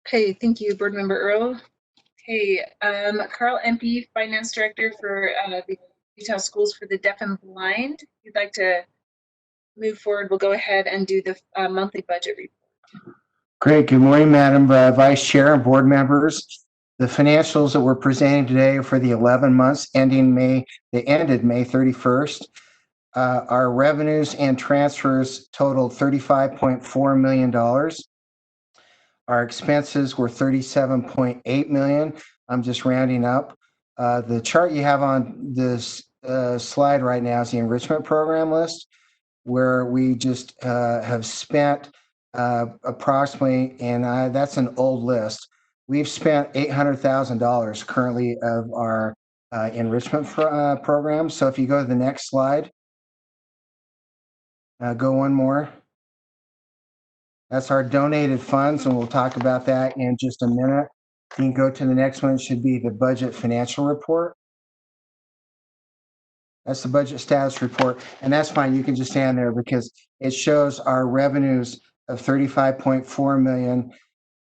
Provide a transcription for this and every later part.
Okay, thank you, Board Member Earl. Okay, Carl MP, Finance Director for the Utah Schools for the Deaf and Blind. If you'd like to move forward, we'll go ahead and do the monthly budget report. Great. Good morning, Madam Vice Chair and board members. The financials that we're presenting today for the 11 months ended May 31st. Our revenues and transfers totaled $35.4 million. Our expenses were $37.8 million. I'm just rounding up. The chart you have on this slide right now is the enrichment program list, where we just have spent approximately, and that's an old list. We've spent $800,000 currently of our enrichment program. So if you go to the next slide, go one more. That's our donated funds, and we'll talk about that in just a minute. You can go to the next one. It should be the budget financial report. That's the budget status report, and that's fine. You can just stand there because it shows our revenues of $35.4 million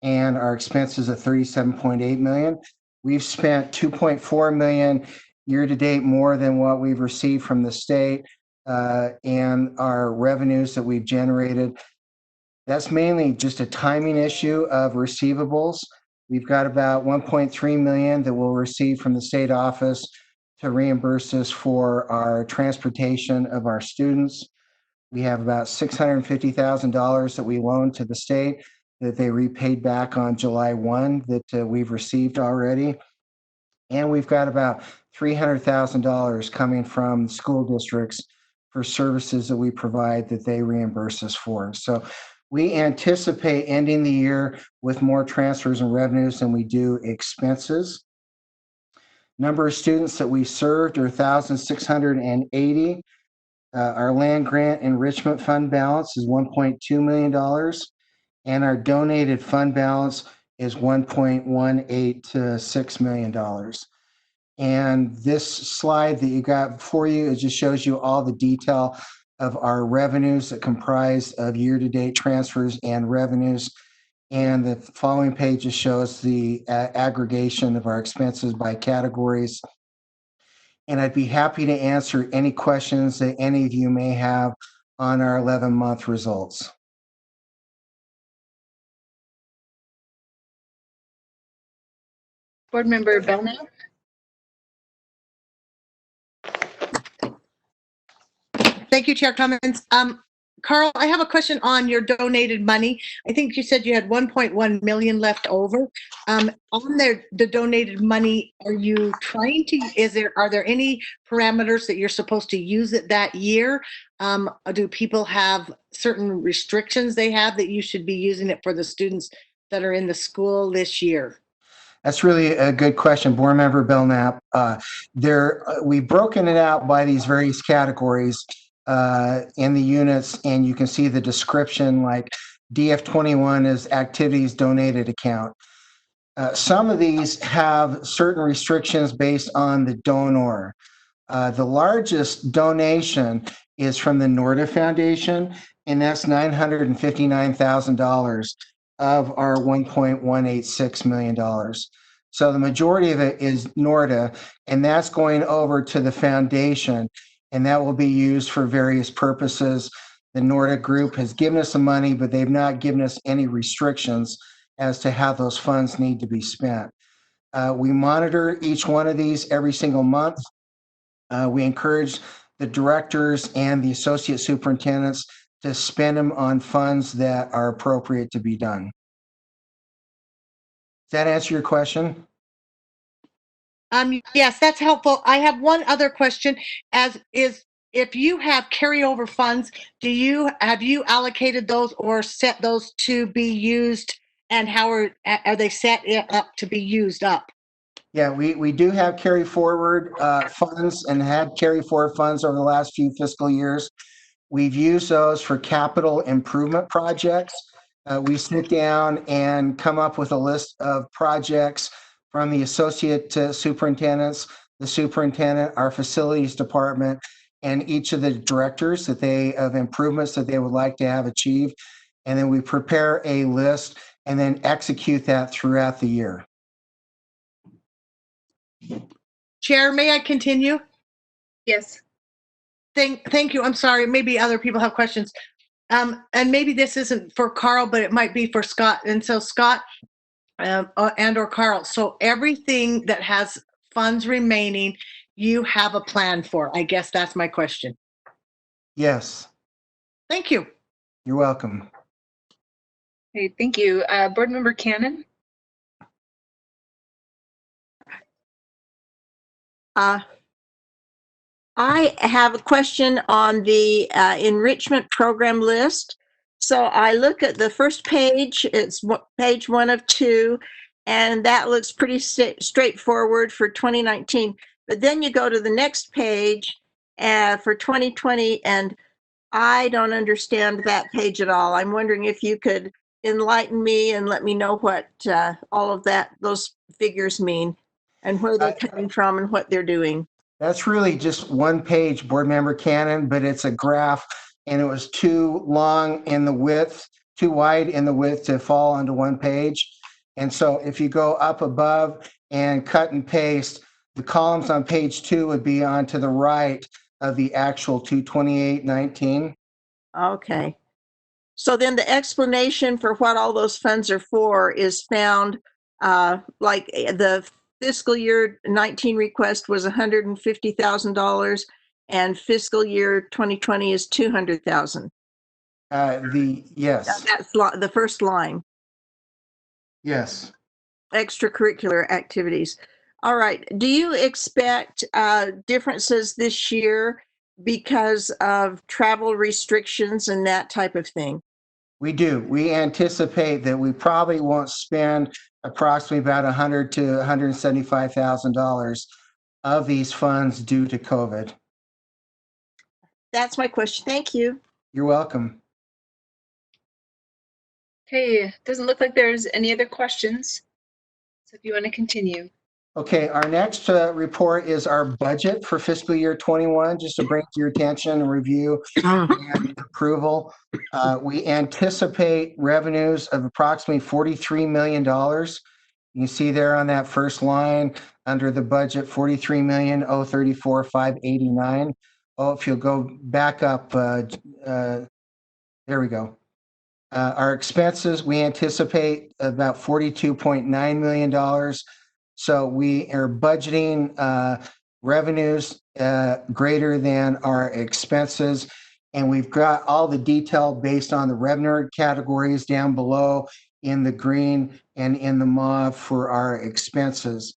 and our expenses of $37.8 million. We've spent $2.4 million year to date more than what we've received from the state, and our revenues that we've generated. That's mainly just a timing issue of receivables. We've got about $1.3 million that we'll receive from the state office to reimburse us for our transportation of our students. We have about $650,000 that we loaned to the state that they repaid back on July 1 that we've received already. And we've got about $300,000 coming from school districts for services that we provide that they reimburse us for. So we anticipate ending the year with more transfers and revenues than we do expenses. Number of students that we served are 1,680. Our land grant enrichment fund balance is $1.2 million, and our donated fund balance is $1.186 million. And this slide that you got before you, it just shows you all the detail of our revenues that comprise of year-to-date transfers and revenues. And the following page just shows the aggregation of our expenses by categories. And I'd be happy to answer any questions that any of you may have on our 11-month results. Board Member Belknap. Thank you, Chair Cummins. Carl, I have a question on your donated money. I think you said you had 1.1 million left over. On the donated money, are you trying to, are there any parameters that you're supposed to use it that year? Do people have certain restrictions they have that you should be using it for the students that are in the school this year? That's really a good question, Board Member Belknap. We've broken it out by these various categories in the units, and you can see the description, like DF21 is activities donated account. Some of these have certain restrictions based on the donor. The largest donation is from the NORDA Foundation, and that's $959,000 of our $1.186 million. So the majority of it is NORDA, and that's going over to the foundation, and that will be used for various purposes. The NORDA group has given us some money, but they've not given us any restrictions as to how those funds need to be spent. We monitor each one of these every single month. We encourage the directors and the associate superintendents to spend them on funds that are appropriate to be done. Does that answer your question? Yes, that's helpful. I have one other question, if you have carryover funds, have you allocated those or set those to be used, and how are they set up to be used up? Yeah, we do have carry forward funds and had carry forward funds over the last few fiscal years. We've used those for capital improvement projects. We sit down and come up with a list of projects from the associate superintendents, the superintendent, our facilities department, and each of the directors of improvements that they would like to have achieved. And then we prepare a list, and then execute that throughout the year. Chair, may I continue? Yes. Thank you. I'm sorry. Maybe other people have questions. And maybe this isn't for Carl, but it might be for Scott. And so Scott and or Carl, so everything that has funds remaining, you have a plan for. I guess that's my question. Yes, Thank you. you're welcome. Okay, thank you. Board Member Cannon? I have a question on the enrichment program list. So I look at the first page, it's page 1 of 2, and that looks pretty straightforward for 2019. But then you go to the next page for 2020, and I don't understand that page at all. I'm wondering if you could enlighten me and let me know what all of those figures mean and where they're coming from and what they're doing. That's really just one page, Board Member Cannon, but it's a graph, and it was too long in the width, too wide in the width to fall onto one page. And so if you go up above and cut and paste, the columns on page 2 would be on to the right of the actual 228.19. Okay. So then the explanation for what all those funds are for is found, like the fiscal year 19 request was $150,000 and fiscal year 2020 is 200,000. Yes, That's the first line, yes. extracurricular activities. All right. Do you expect differences this year because of travel restrictions and that type of thing? We do. We anticipate that we probably won't spend approximately about $100,000 to $175,000 of these funds due to COVID. That's my question. Thank you. You're welcome. Okay, doesn't look like there's any other questions. So if you want to continue. Okay, our next report is our budget for fiscal year 21, just to bring to your attention and review and approval. We anticipate revenues of approximately $43 million. You can see there on that first line under the budget, 43,034,589. Oh, if you'll go back up, there we go. Our expenses, we anticipate about $42.9 million. So we are budgeting revenues greater than our expenses. And we've got all the detail based on the revenue categories down below in the green and in the mauve for our expenses.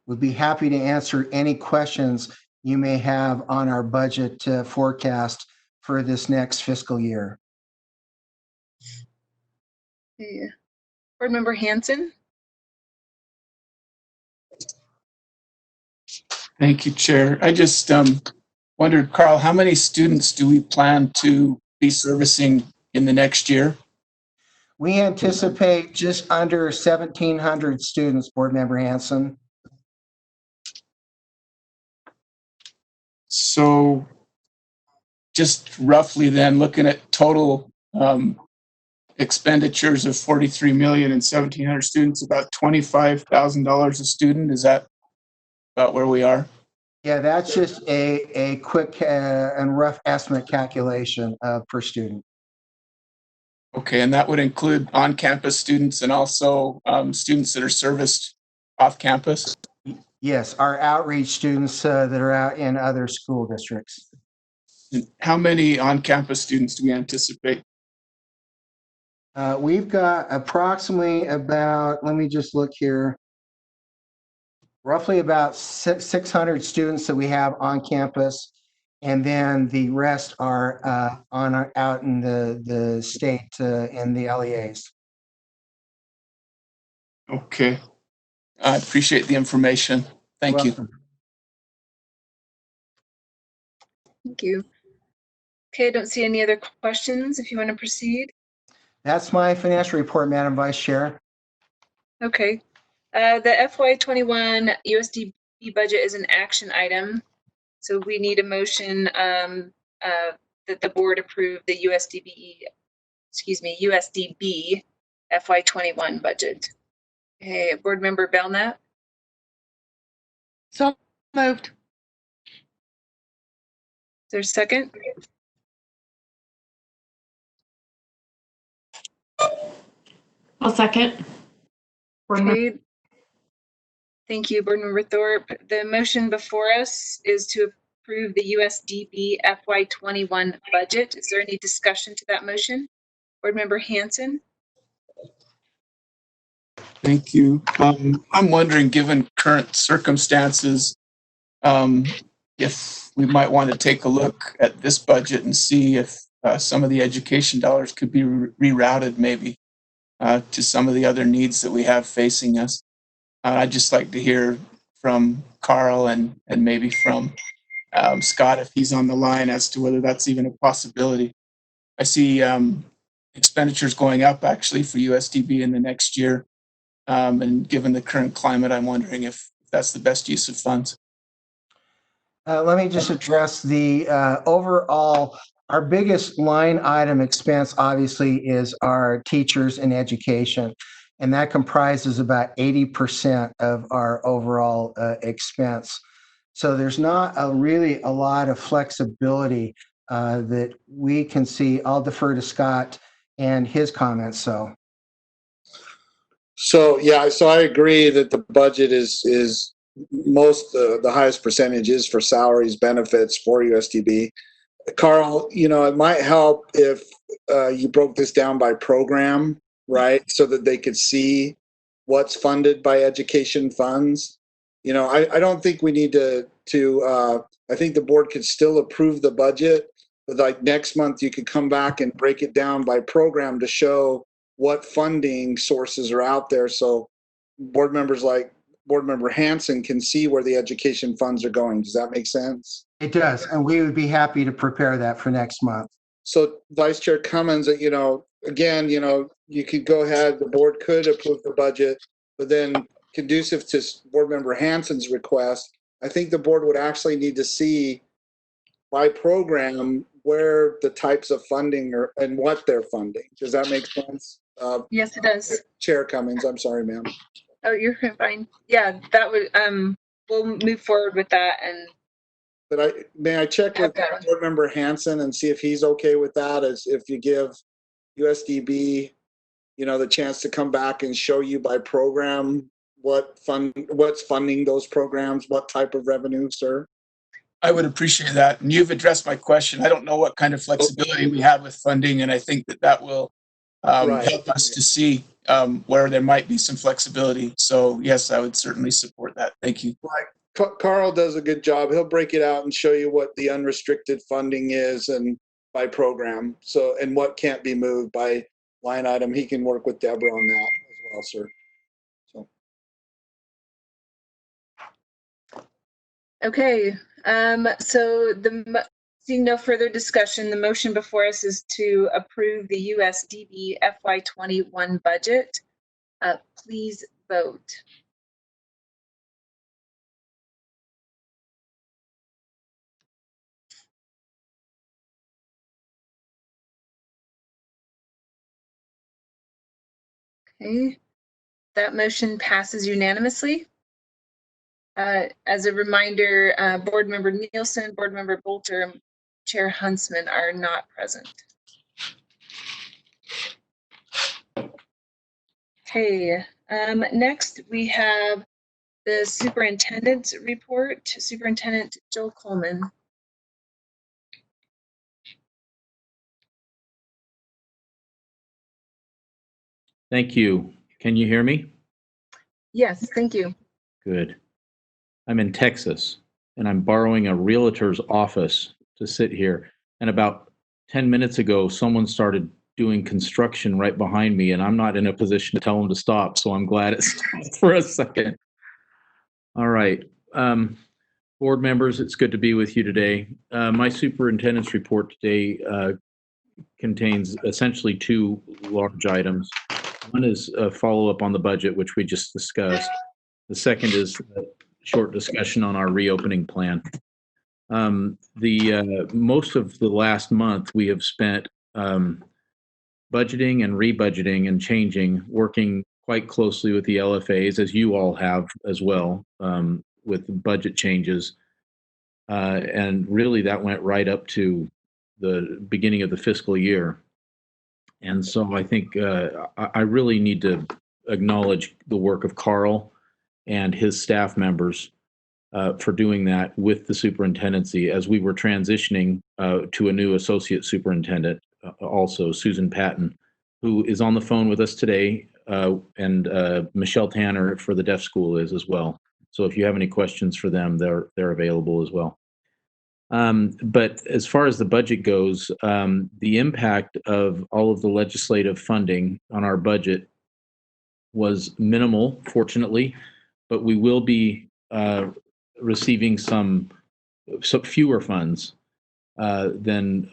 We'd be happy to answer any questions you may have on our budget forecast for this next fiscal year. Okay. Board Member Hanson? Thank you, Chair. I just wondered, Carl, how many students do we plan to be servicing in the next year? We anticipate just under 1,700 students, Board Member Hanson. So just roughly then, looking at total expenditures of 43 million and 1,700 students, about $25,000 a student. Is that about where we are? Yeah, that's just a quick and rough estimate calculation per student. Okay, and that would include on-campus students and also students that are serviced off-campus? Yes, our outreach students that are out in other school districts. How many on-campus students do we anticipate? We've got approximately about, let me just look here, roughly about 600 students that we have on campus, and then the rest are out in the state in the LEAs. Okay, I appreciate the information. Thank you. Welcome. Thank you. Okay, I don't see any other questions if you want to proceed. That's my financial report, Madam Vice Chair. Okay. The FY21 USDB budget is an action item. So we need a motion that the board approve the USDB FY21 budget. Okay, Board Member Belknap, So moved. is there a second? I'll second. Okay. Thank you, Board Member Thorpe. The motion before us is to approve the USDB FY21 budget. Is there any discussion to that motion? Board Member Hanson? Thank you. I'm wondering, given current circumstances, if we might want to take a look at this budget and see if some of the education dollars could be rerouted maybe to some of the other needs that we have facing us. I'd just like to hear from Carl and maybe from Scott, if he's on the line, as to whether that's even a possibility. I see expenditures going up actually for USDB in the next year. And given the current climate, I'm wondering if that's the best use of funds. Let me just address the overall, our biggest line item expense obviously is our teachers in education. And that comprises about 80% of our overall expense. So there's not really a lot of flexibility that we can see. I'll defer to Scott and his comments. So yeah, so I agree that the budget is most the highest percentage is for salaries, benefits for USDB. Carl, it might help if you broke this down by program, right? So that they could see what's funded by education funds. I don't think we need to I think the board could still approve the budget, but like next month you could come back and break it down by program to show what funding sources are out there. So board members like Board Member Hanson can see where the education funds are going. Does that make sense? It does. And we would be happy to prepare that for next month. So Vice Chair Cummins, again, you could go ahead, the board could approve the budget, but then conducive to Board Member Hanson's request, I think the board would actually need to see by program where the types of funding are and what they're funding. Does that make sense? Yes, it does. Chair Cummins, I'm sorry, ma'am. Oh, you're fine. Yeah, that would, we'll move forward with that. And But may I check with Board Member Hanson and see if he's okay with that, as if you give USDB, the chance to come back and show you by program what's funding those programs, what type of revenue, sir? I would appreciate that. And you've addressed my question. I don't know what kind of flexibility we have with funding, and I think that will help us to see where there might be some flexibility. So yes, I would certainly support that. Thank you. Right. Carl does a good job. He'll break it out and show you what the unrestricted funding is and by program. So, and what can't be moved by line item. He can work with Deborah on that as well, sir. okay, so seeing no further discussion, the motion before us is to approve the USDB FY21 budget. Please vote. Okay, that motion passes unanimously. As a reminder, Board Member Nielsen, Board Member Bolter, and Chair Huntsman are not present. Okay, next we have the Superintendent's Report. Superintendent Joel Coleman. Thank you. Can you hear me? Yes, thank you. Good. I'm in Texas, and I'm borrowing a realtor's office to sit here. And about 10 minutes ago, someone started doing construction right behind me, and I'm not in a position to tell them to stop, so I'm glad it stopped for a second. All right. Board members, it's good to be with you today. My superintendent's report today contains essentially two large items. One is a follow-up on the budget, which we just discussed. The second is a short discussion on our reopening plan. Most of the last month we have spent budgeting and rebudgeting and changing, working quite closely with the LFAs, as you all have as well, with budget changes. And really that went right up to the beginning of the fiscal year. And so I think I really need to acknowledge the work of Carl and his staff members for doing that with the superintendency as we were transitioning to a new associate superintendent, also Susan Patton, who is on the phone with us today, and Michelle Tanner for the deaf school is as well. So if you have any questions for them, they're available as well. But as far as the budget goes, the impact of all of the legislative funding on our budget was minimal, fortunately, but we will be receiving some fewer funds than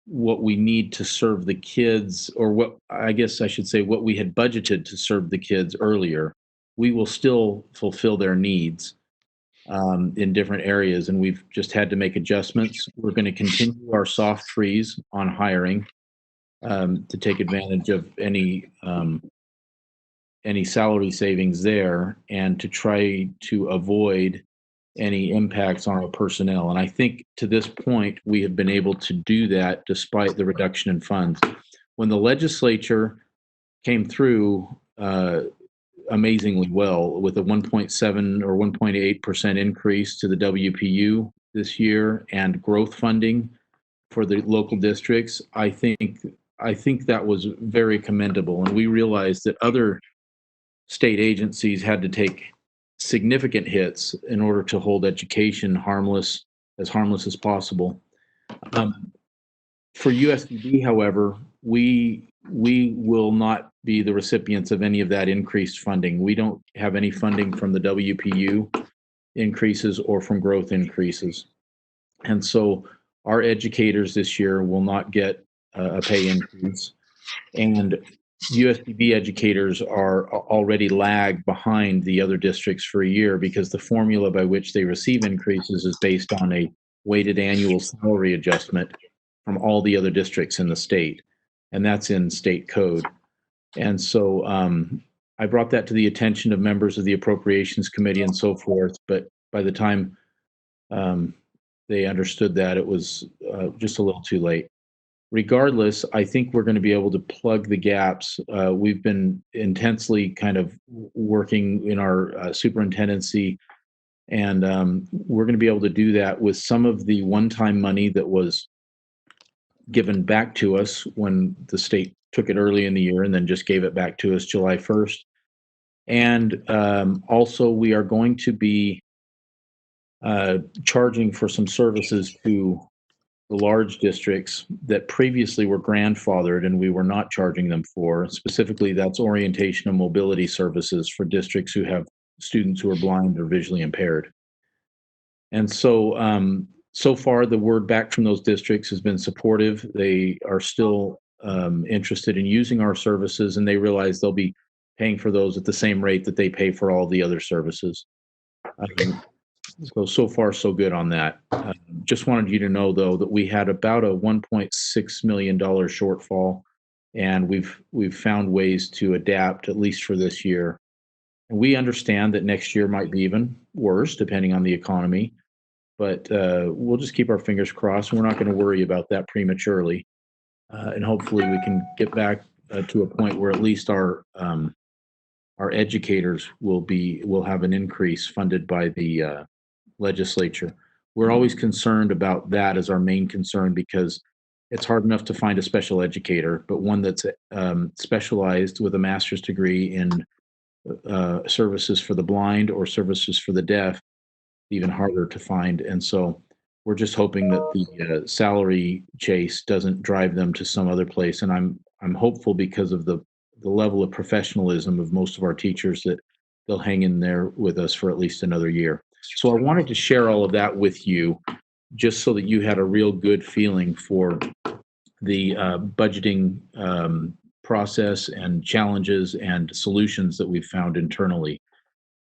what we need to serve the kids, or what I guess I should say, what we had budgeted to serve the kids earlier. We will still fulfill their needs in different areas, and we've just had to make adjustments. We're going to continue our soft freeze on hiring to take advantage of any salary savings there, and to try to avoid any impacts on our personnel. And I think to this point, we have been able to do that despite the reduction in funds. When the legislature came through amazingly well with a 1.7 or 1.8% increase to the WPU this year and growth funding for the local districts, I think that was very commendable. And we realized that other state agencies had to take significant hits in order to hold education harmless as possible. For USDB, however, we will not be the recipients of any of that increased funding. We don't have any funding from the WPU increases or from growth increases. And so our educators this year will not get a pay increase. And USDB educators are already lagged behind the other districts for a year because the formula by which they receive increases is based on a weighted annual salary adjustment from all the other districts in the state. And that's in state code. And so I brought that to the attention of members of the Appropriations Committee and so forth. But by the time they understood that, it was just a little too late. Regardless, I think we're going to be able to plug the gaps. We've been intensely kind of working in our superintendency, and we're going to be able to do that with some of the one-time money that was given back to us when the state took it early in the year and then just gave it back to us July 1st. And also we are going to be charging for some services to the large districts that previously were grandfathered and we were not charging them for. Specifically, that's orientation and mobility services for districts who have students who are blind or visually impaired. And so, so far, the word back from those districts has been supportive. They are still interested in using our services, and they realize they'll be paying for those at the same rate that they pay for all the other services. So far, so good on that. Just wanted you to know, though, that we had about a $1.6 million shortfall, and we've found ways to adapt, at least for this year. And we understand that next year might be even worse, depending on the economy. But we'll just keep our fingers crossed, and we're not going to worry about that prematurely. And hopefully, we can get back to a point where at least our educators will have an increase funded by the legislature. We're always concerned about that as our main concern because it's hard enough to find a special educator, but one that's specialized with a master's degree in services for the blind or services for the deaf, even harder to find. And so we're just hoping that the salary chase doesn't drive them to some other place. And I'm hopeful because of the level of professionalism of most of our teachers that they'll hang in there with us for at least another year. So I wanted to share all of that with you just so that you had a real good feeling for the budgeting process and challenges and solutions that we've found internally.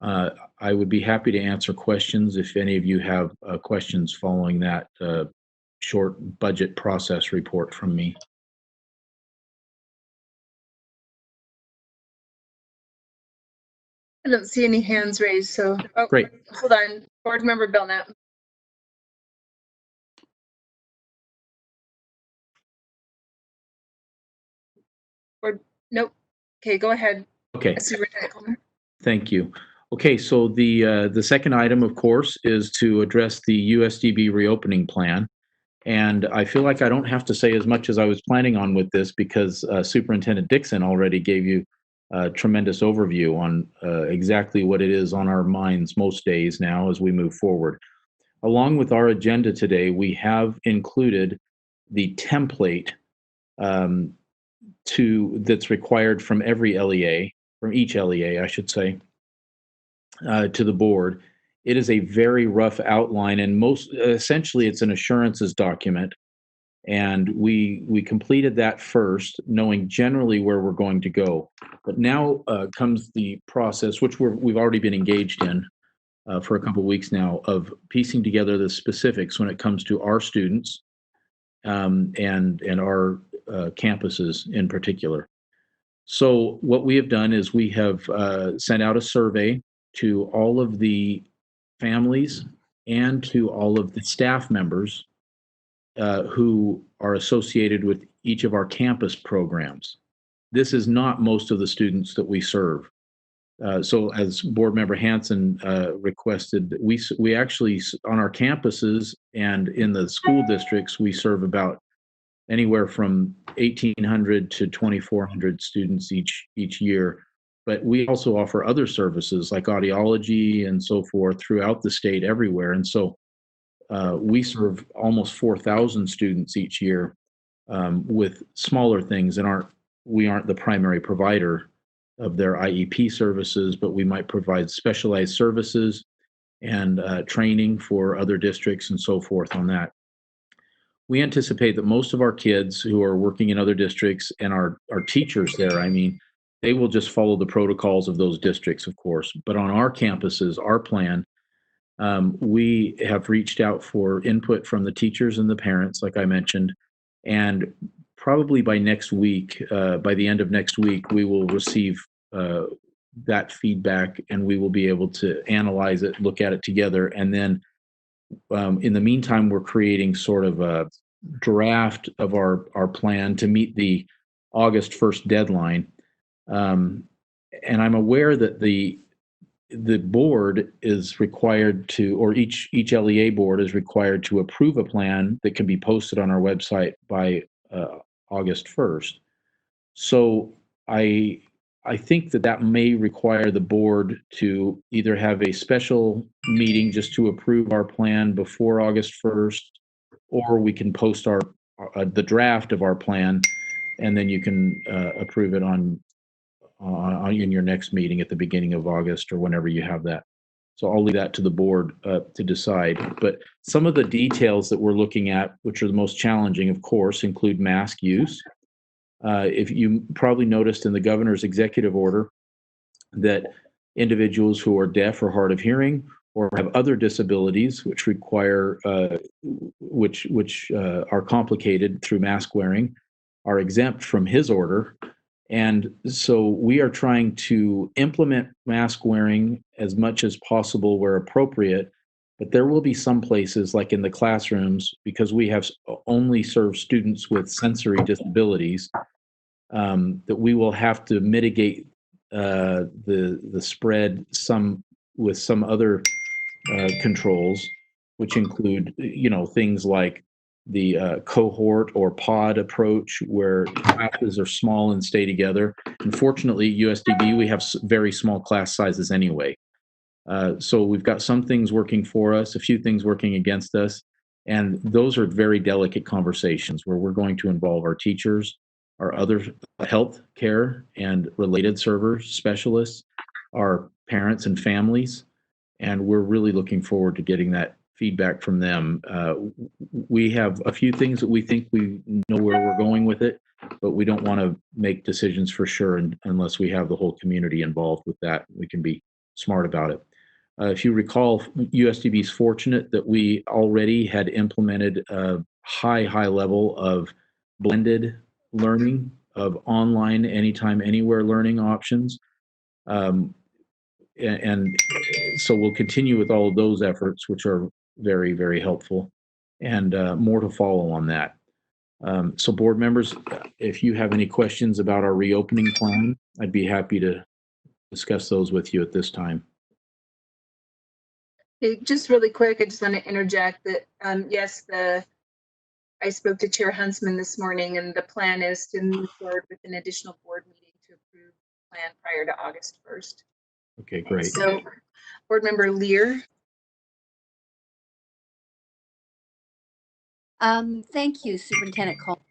I would be happy to answer questions if any of you have questions following that short budget process report from me. I don't see any hands raised, so. Oh, Great. hold on. Board Member Belknap. Or, nope. Okay, go ahead. Okay. Superintendent Coleman. Thank you. Okay, so the second item, of course, is to address the USDB reopening plan. And I feel like I don't have to say as much as I was planning on with this because Superintendent Dixon already gave you a tremendous overview on exactly what it is on our minds most days now as we move forward. Along with our agenda today, we have included the template that's required from every LEA, from each LEA, I should say, to the board. It is a very rough outline, and essentially it's an assurances document. And we completed that first, knowing generally where we're going to go. But now comes the process, which we've already been engaged in for a couple of weeks now, of piecing together the specifics when it comes to our students and our campuses in particular. So what we have done is we have sent out a survey to all of the families and to all of the staff members who are associated with each of our campus programs. This is not most of the students that we serve. So as Board Member Hanson requested, we actually, on our campuses and in the school districts, we serve about anywhere from 1,800 to 2,400 students each year. But we also offer other services like audiology and so forth throughout the state everywhere. And so we serve almost 4,000 students each year with smaller things, and we aren't the primary provider of their IEP services, but we might provide specialized services and training for other districts and so forth on that. We anticipate that most of our kids who are working in other districts and our teachers there, I mean, they will just follow the protocols of those districts, of course. But on our campuses, our plan, we have reached out for input from the teachers and the parents, like I mentioned, and probably by next week, by the end of next week, we will receive that feedback and we will be able to analyze it, look at it together. And then in the meantime, we're creating sort of a draft of our plan to meet the August 1st deadline. And I'm aware that the board is required to, or each LEA board is required to approve a plan that can be posted on our website by August 1st. So I think that may require the board to either have a special meeting just to approve our plan before August 1st, or we can post the draft of our plan, and then you can approve it in your next meeting at the beginning of August or whenever you have that. So I'll leave that to the board to decide. But some of the details that we're looking at, which are the most challenging, of course, include mask use. If you probably noticed in the governor's executive order that individuals who are deaf or hard of hearing or have other disabilities which require which are complicated through mask wearing are exempt from his order. And so we are trying to implement mask wearing as much as possible where appropriate, but there will be some places like in the classrooms, because we have only served students with sensory disabilities, that we will have to mitigate the spread with some other controls, which include, things like the cohort or pod approach, where classes are small and stay together. Unfortunately, USDB, we have very small class sizes anyway. So we've got some things working for us, a few things working against us. And those are very delicate conversations where we're going to involve our teachers, our other health care and related server specialists, our parents and families. And we're really looking forward to getting that feedback from them. We have a few things that we think we know where we're going with it, but we don't want to make decisions for sure unless we have the whole community involved with that. We can be smart about it. If you recall, USDB is fortunate that we already had implemented a high level of blended learning, of online, anytime, anywhere learning options. and so we'll continue with all of those efforts, which are very, very helpful, and more to follow on that. So board members, if you have any questions about our reopening plan, I'd be happy to discuss those with you at this time. Hey, just really quick, I just want to interject that, yes, I spoke to Chair Huntsman this morning, and the plan is to move forward with an additional board meeting to approve the plan prior to August 1st. Okay, great. So, Board Member Lear. Thank you, Superintendent Cole.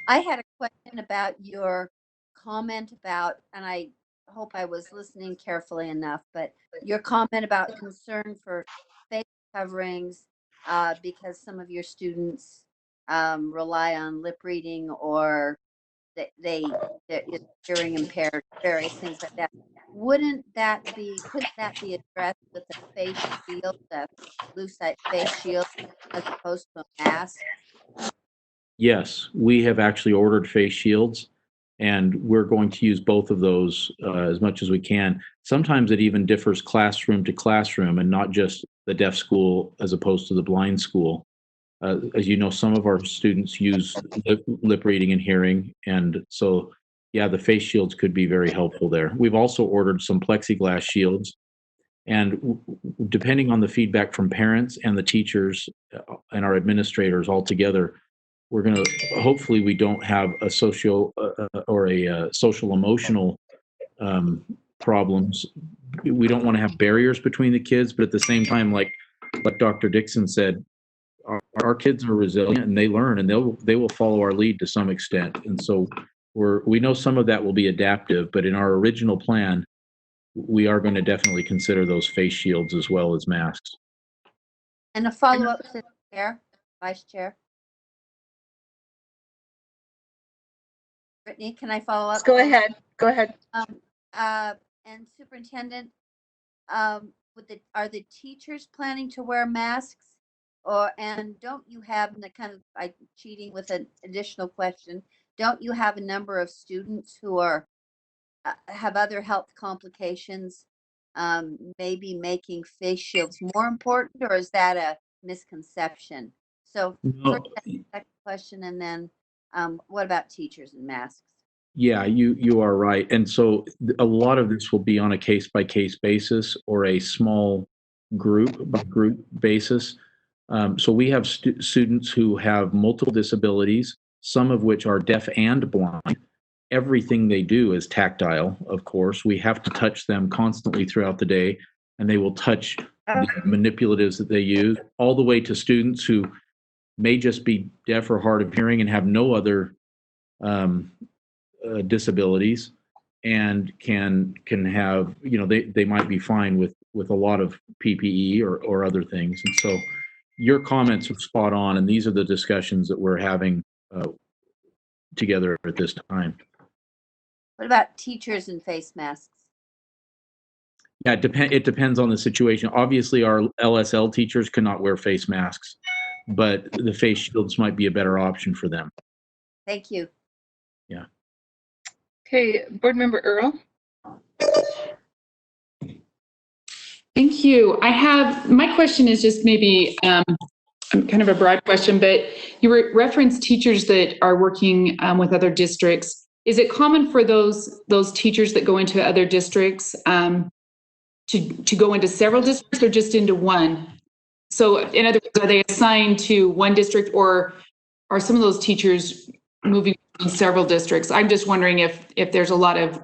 I had a question about your comment about, and I hope I was listening carefully enough, but your comment about concern for face coverings because some of your students rely on lip reading, or they're hearing impaired, various things like that. Couldn't that be addressed with a face shield, a lucite face shield, as opposed to a mask? Yes, we have actually ordered face shields, and we're going to use both of those as much as we can. Sometimes it even differs classroom to classroom, and not just the deaf school as opposed to the blind school. As you know, some of our students use lip reading and hearing, and so yeah, the face shields could be very helpful there. We've also ordered some plexiglass shields, and depending on the feedback from parents and the teachers and our administrators all together, we're going to, hopefully we don't have a social emotional problems. We don't want to have barriers between the kids, but at the same time, like Dr. Dixon said, our kids are resilient and they learn, and they will follow our lead to some extent. And so we know some of that will be adaptive, but in our original plan, we are going to definitely consider those face shields as well as masks. And a follow-up to the chair, vice chair. Brittany, can I follow up? Go ahead. Go ahead. And Superintendent, are the teachers planning to wear masks? And don't you have, and kind of cheating with an additional question, don't you have a number of students who have other health complications, maybe making face shields more important, or is that a misconception? So No. first, second question, and then what about teachers and masks? Yeah, you are right. And so a lot of this will be on a case-by-case basis or a small group-by-group basis. So we have students who have multiple disabilities, some of which are deaf and blind. Everything they do is tactile, of course. We have to touch them constantly throughout the day, and they will touch the manipulatives that they use, all the way to students who may just be deaf or hard of hearing and have no other disabilities, and can have, they might be fine with a lot of PPE or other things. And so your comments are spot on, and these are the discussions that we're having together at this time. What about teachers and face masks? Yeah, it depends on the situation. Obviously, our LSL teachers cannot wear face masks, but the face shields might be a better option for them. Thank you. Yeah. Okay, Board Member Earl. Thank you. My question is just maybe kind of a broad question, but you referenced teachers that are working with other districts. Is it common for those teachers that go into other districts to go into several districts or just into one? So in other words, are they assigned to one district, or are some of those teachers moving in several districts? I'm just wondering if there's a lot of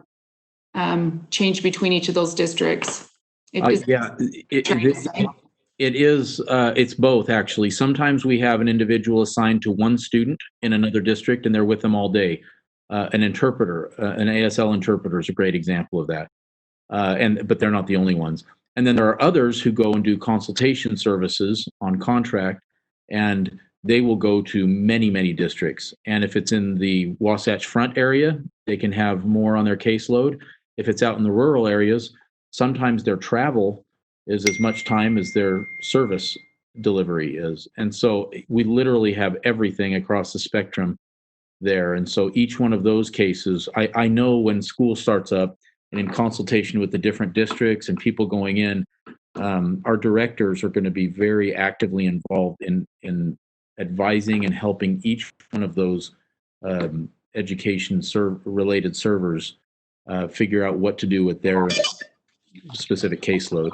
change between each of those districts. It's both, actually. Sometimes we have an individual assigned to one student in another district, and they're with them all day. An interpreter, an ASL interpreter is a great example of that. But they're not the only ones. And then there are others who go and do consultation services on contract, and they will go to many, many districts. And if it's in the Wasatch Front area, they can have more on their caseload. If it's out in the rural areas, sometimes their travel is as much time as their service delivery is. And so we literally have everything across the spectrum there. And so each one of those cases, I know when school starts up, and in consultation with the different districts and people going in, our directors are going to be very actively involved in advising and helping each one of those education related servers figure out what to do with their specific caseload.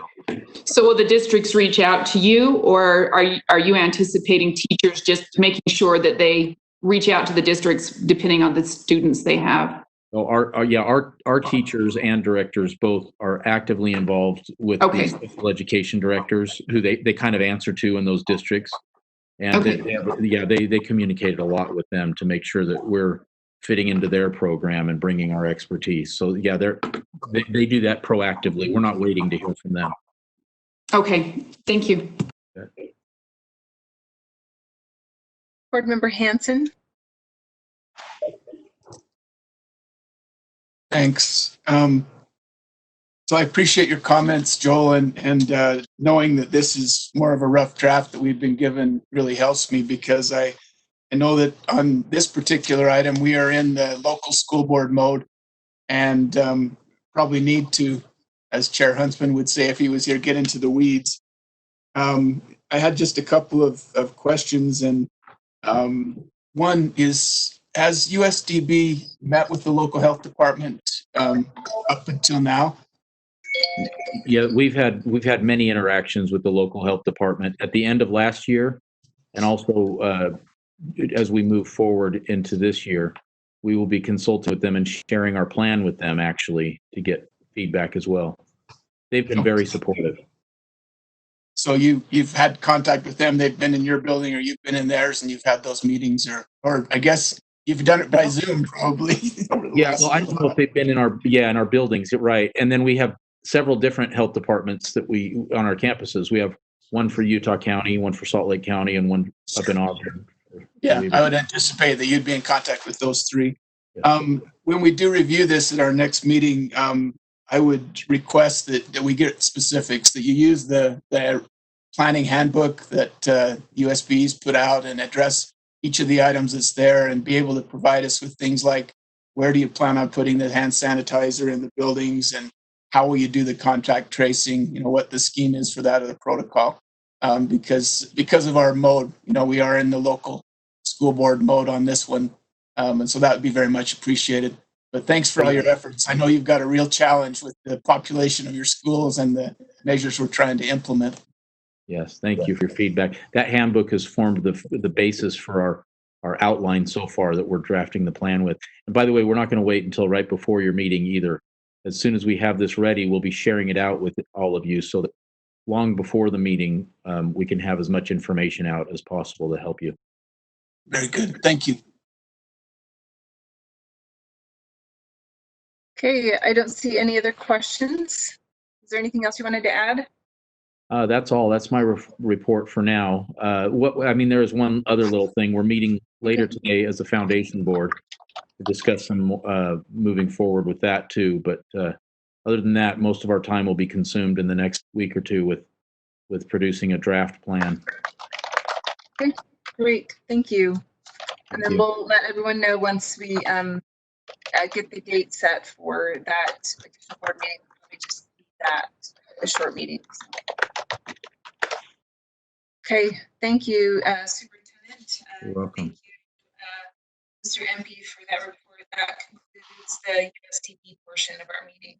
So will the districts reach out to you, or are you anticipating teachers just making sure that they reach out to the districts depending on the students they have? So our teachers and directors both are actively involved with Okay. the special education directors who they kind of answer to in those districts. And Okay. they communicated a lot with them to make sure that we're fitting into their program and bringing our expertise. So yeah, they do that proactively. We're not waiting to hear from them. Okay, thank you. Board Member Hanson. Thanks. So I appreciate your comments, Joel, and knowing that this is more of a rough draft that we've been given really helps me, because I know that on this particular item, we are in the local school board mode, and probably need to, as Chair Huntsman would say if he was here, get into the weeds. I had just a couple of questions, and one is, has USDB met with the local health department up until now? Yeah, we've had many interactions with the local health department at the end of last year, and also as we move forward into this year, we will be consulting with them and sharing our plan with them, actually, to get feedback as well. They've been very supportive. So you've had contact with them. They've been in your building, or you've been in theirs, and you've had those meetings, or I guess you've done it by Zoom, probably. Yeah, well, I don't know if they've been in our buildings, right? And then we have several different health departments that we on our campuses. We have one for Utah County, one for Salt Lake County, and one up in Auburn. Yeah, I would anticipate that you'd be in contact with those three. When we do review this at our next meeting, I would request that we get specifics, that you use the planning handbook that USB's put out and address each of the items that's there, and be able to provide us with things like, where do you plan on putting the hand sanitizer in the buildings, and how will you do the contact tracing, what the scheme is for that, or the protocol. Because of our mode, we are in the local school board mode on this one. And so that would be very much appreciated. But thanks for all your efforts. I know you've got a real challenge with the population of your schools and the measures we're trying to implement. Yes, thank you for your feedback. That handbook has formed the basis for our outline so far that we're drafting the plan with. And by the way, we're not going to wait until right before your meeting either. As soon as we have this ready, we'll be sharing it out with all of you, so that long before the meeting, we can have as much information out as possible to help you. Very good. Thank you. Okay, I don't see any other questions. Is there anything else you wanted to add? That's all. That's my report for now. There is one other little thing. We're meeting later today as a foundation board to discuss some moving forward with that too. But other than that, most of our time will be consumed in the next week or two with producing a draft plan. Okay, great. Thank you. And then you. we'll let everyone know once we get the date set for that additional board meeting. Let me just keep that a short meeting. Okay, thank you, Superintendent. You're welcome. Thank you, Mr. MP, for that report. That concludes the USDB portion of our meeting.